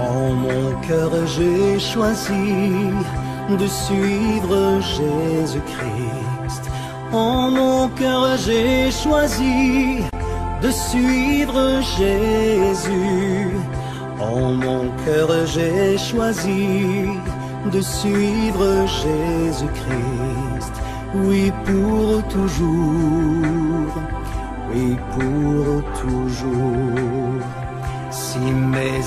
En mon cœur j'ai choisi de suivre Jésus-Christ. En mon cœur j'ai choisi de suivre Jésus. En mon cœur j'ai choisi de suivre Jésus-Christ. Oui, pour toujours. Oui, pour toujours. Si mes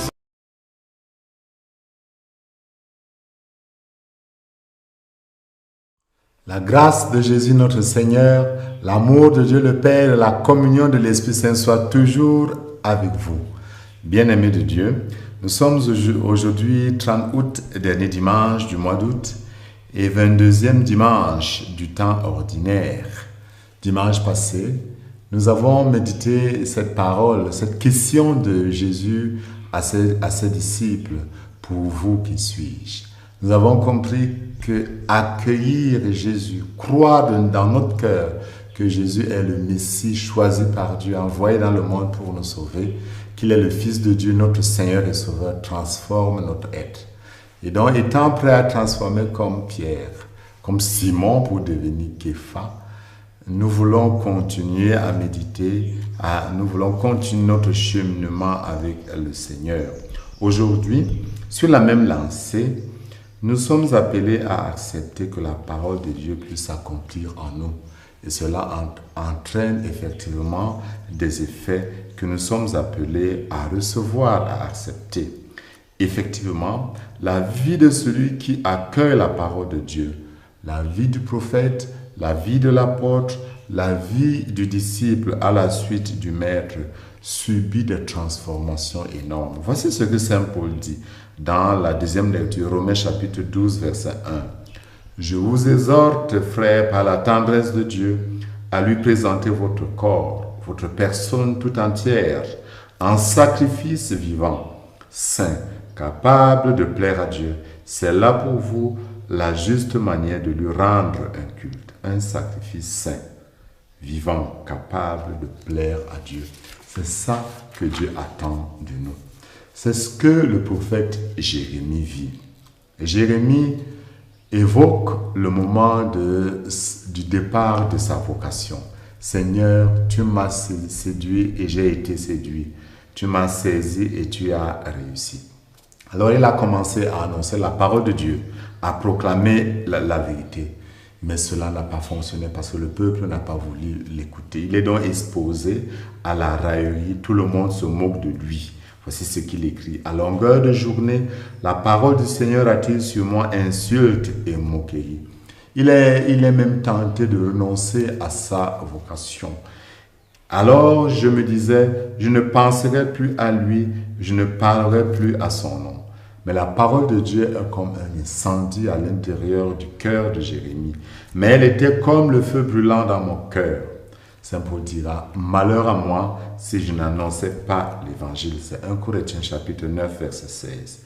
La grâce de Jésus notre Seigneur, l'amour de Dieu le Père et la communion de l'Esprit Saint soient toujours avec vous. Bien-aimés de Dieu, nous sommes aujourd'hui 30 août, dernier dimanche du mois d'août et 22e dimanche du temps ordinaire. Dimanche passé, nous avons médité cette parole, cette question de Jésus à ses disciples. Pour vous, qui suis-je? Nous avons compris que accueillir Jésus, croire dans notre cœur que Jésus est le Messie choisi par Dieu, envoyé dans le monde pour nous sauver, qu'il est le Fils de Dieu, notre Seigneur et Sauveur, transforme notre être. Et donc, étant prêt à transformer comme Pierre, comme Simon pour devenir Képha, nous voulons continuer à méditer, nous voulons continuer notre cheminement avec le Seigneur. Aujourd'hui, sur la même lancée, nous sommes appelés à accepter que la parole de Dieu puisse s'accomplir en nous. Et cela entraîne effectivement des effets que nous sommes appelés à recevoir, à accepter. Effectivement, la vie de celui qui accueille la parole de Dieu, la vie du prophète, la vie de l'apôtre, la vie du disciple à la suite du maître subit des transformations énormes. Voici ce que Saint Paul dit dans la deuxième lecture, Romains chapitre 12, verset 1. « Je vous exhorte, frères, par la tendresse de Dieu, à lui présenter votre corps, votre personne tout entière, en sacrifice vivant, saint, capable de plaire à Dieu. C'est là pour vous la juste manière de lui rendre un culte, un sacrifice saint, vivant, capable de plaire à Dieu. » C'est ça que Dieu attend de nous. C'est ce que le prophète Jérémie vit. Jérémie évoque le moment du départ de sa vocation. Seigneur, tu m'as séduit et j'ai été séduit. Tu m'as saisi et tu as réussi. Alors il a commencé à annoncer la parole de Dieu, à proclamer la vérité. Mais cela n'a pas fonctionné parce que le peuple n'a pas voulu l'écouter. Il est donc exposé à la raillerie. Tout le monde se moque de lui. Voici ce qu'il écrit. À longueur de journée, la parole du Seigneur attire sur moi insulte et moquerie. Il est même tenté de renoncer à sa vocation. Alors je me disais, je ne penserai plus à lui, je ne parlerai plus à son nom. Mais la parole de Dieu est comme un incendie à l'intérieur du cœur de Jérémie. Mais elle était comme le feu brûlant dans mon cœur. Saint Paul dira, malheur à moi si je n'annonçais pas l'évangile. C'est 1 Corinthiens chapitre 9, verset 16.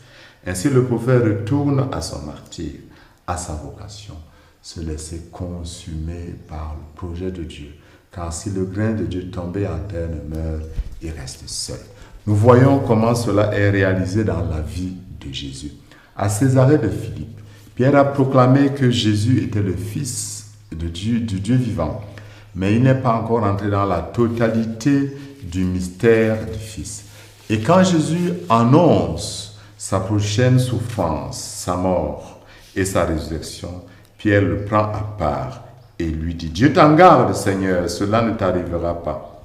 Ainsi le prophète retourne à son martyre, à sa vocation, se laisser consumer par le projet de Dieu. Car si le grain de Dieu tombé en terre ne meurt, il reste seul. Nous voyons comment cela est réalisé dans la vie de Jésus. À Césarée de Philippe, Pierre a proclamé que Jésus était le Fils de Dieu, du Dieu vivant. Mais il n'est pas encore entré dans la totalité du mystère du Fils. Et quand Jésus annonce sa prochaine souffrance, sa mort et sa résurrection, Pierre le prend à part et lui dit, « Dieu t'en garde, Seigneur, cela ne t'arrivera pas. »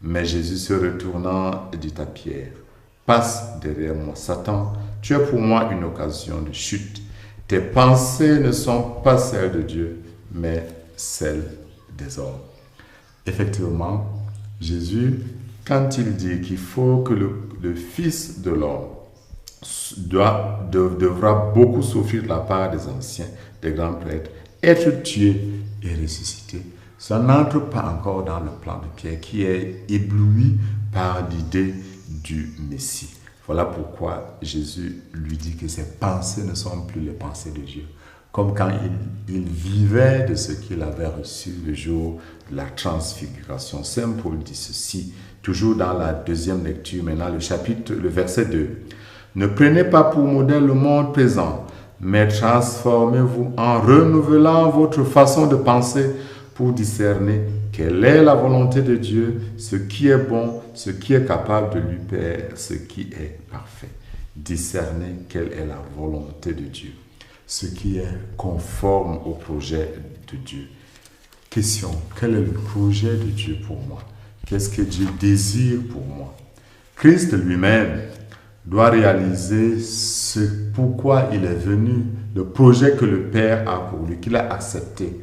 Mais Jésus se retournant dit à Pierre, « Passe derrière moi, Satan, tu es pour moi une occasion de chute. Tes pensées ne sont pas celles de Dieu, mais celles des hommes. » Effectivement, Jésus, quand il dit qu'il faut que le Fils de l'homme devra beaucoup souffrir de la part des anciens, des grands prêtres, être tué et ressuscité, ça n'entre pas encore dans le plan de Pierre qui est ébloui par l'idée du Messie. Voilà pourquoi Jésus lui dit que ses pensées ne sont plus les pensées de Dieu. Comme quand il vivait de ce qu'il avait reçu le jour de la transfiguration. Saint Paul dit ceci, toujours dans la deuxième lecture, maintenant le verset 2. « Ne prenez pas pour modèle le monde présent, mais transformez-vous en renouvelant votre façon de penser pour discerner quelle est la volonté de Dieu, ce qui est bon, ce qui est capable de lui plaire, ce qui est parfait. Discerner quelle est la volonté de Dieu, ce qui est conforme au projet de Dieu. Question, quel est le projet de Dieu pour moi? Qu'est-ce que Dieu désire pour moi? Christ lui-même doit réaliser ce pourquoi il est venu, le projet que le Père a pour lui, qu'il a accepté.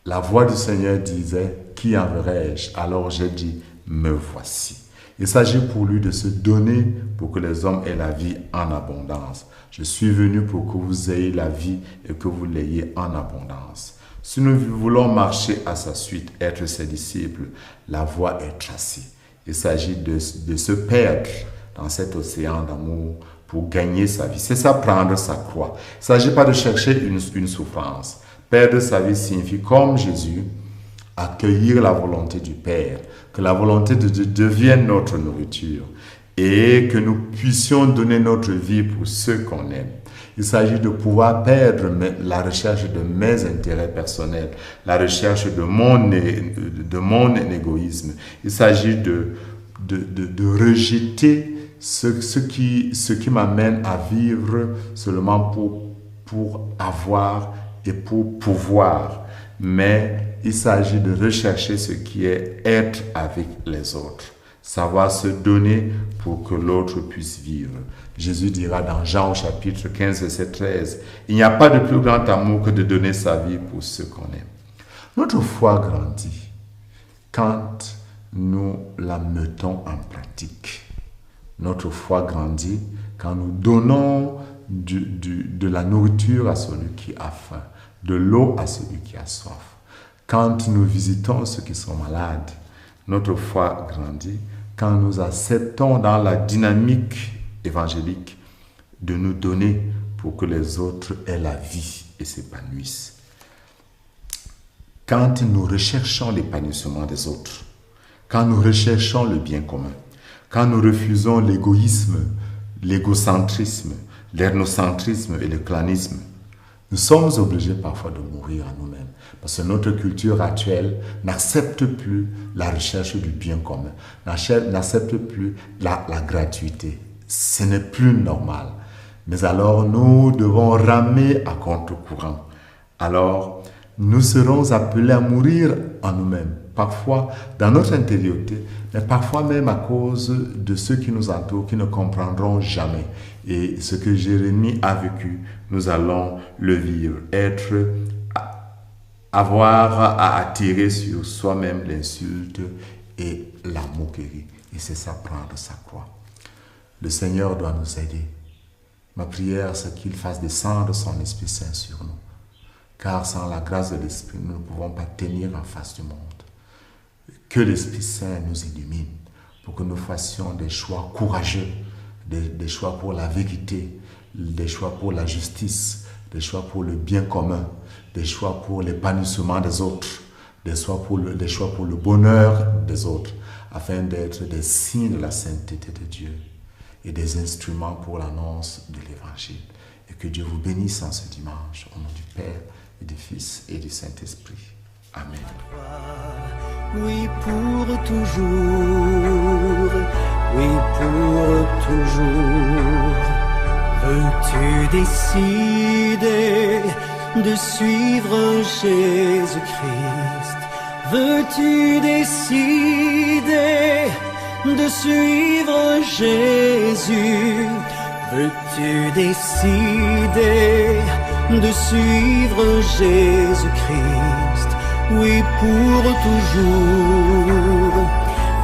La voix du Seigneur disait, qui enverrai-je? Alors j'ai dit, me voici. Il s'agit pour lui de se donner pour que les hommes aient la vie en abondance. Je suis venu pour que vous ayez la vie et que vous l'ayez en abondance. Si nous voulons marcher à sa suite, être ses disciples, la voie est tracée. Il s'agit de se perdre dans cet océan d'amour pour gagner sa vie. C'est ça, prendre sa croix. Il ne s'agit pas de chercher une souffrance. Perdre sa vie signifie, comme Jésus, accueillir la volonté du Père, que la volonté de Dieu devienne notre nourriture et que nous puissions donner notre vie pour ceux qu'on aime. Il s'agit de pouvoir perdre la recherche de mes intérêts personnels, la recherche de mon égoïsme. Il s'agit de rejeter ce qui m'amène à vivre seulement pour avoir et pour pouvoir. Mais il s'agit de rechercher ce qui est être avec les autres, savoir se donner pour que l'autre puisse vivre. Jésus dira dans Jean au chapitre 15, verset 13, « Il n'y a pas de plus grand amour que de donner sa vie pour ceux qu'on aime. » Notre foi grandit quand nous la mettons en pratique. Notre foi grandit quand nous donnons de la nourriture à celui qui a faim, de l'eau à celui qui a soif. Quand nous visitons ceux qui sont malades, notre foi grandit quand nous acceptons dans la dynamique évangélique de nous donner pour que les autres aient la vie et s'épanouissent. Quand nous recherchons l'épanouissement des autres, quand nous recherchons le bien commun, quand nous refusons l'égoïsme, l'égocentrisme, l'ernocentrisme et le clanisme, nous sommes obligés parfois de mourir à nous-mêmes parce que notre culture actuelle n'accepte plus la recherche du bien commun, n'accepte plus la gratuité. Ce n'est plus normal. Mais alors, nous devons ramer à contre-courant. Alors, nous serons appelés à mourir en nous-mêmes, parfois dans notre intériorité, mais parfois même à cause de ceux qui nous entourent, qui ne comprendront jamais. Et ce que Jérémie a vécu, nous allons le vivre. Avoir à attirer sur soi-même l'insulte et la moquerie. Et c'est ça, prendre sa croix. Le Seigneur doit nous aider. Ma prière, c'est qu'il fasse descendre son Esprit Saint sur nous. Car sans la grâce de l'Esprit, nous ne pouvons pas tenir en face du monde. Que l'Esprit Saint nous illumine pour que nous fassions des choix courageux, des choix pour la vérité, des choix pour la justice, des choix pour le bien commun, des choix pour l'épanouissement des autres, des choix pour le bonheur des autres, afin d'être des signes de la sainteté de Dieu et des instruments pour l'annonce de l'Évangile. Et que Dieu vous bénisse en ce dimanche, au nom du Père et du Fils et du Saint-Esprit. Amen. Oui, pour toujours, oui, pour toujours. Veux-tu décider de suivre Jésus-Christ? Veux-tu décider de suivre Jésus? Veux-tu décider de suivre Jésus-Christ? Oui, pour toujours,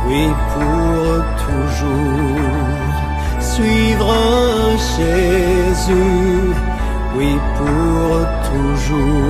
oui, pour toujours. Suivre Jésus, oui, pour toujours.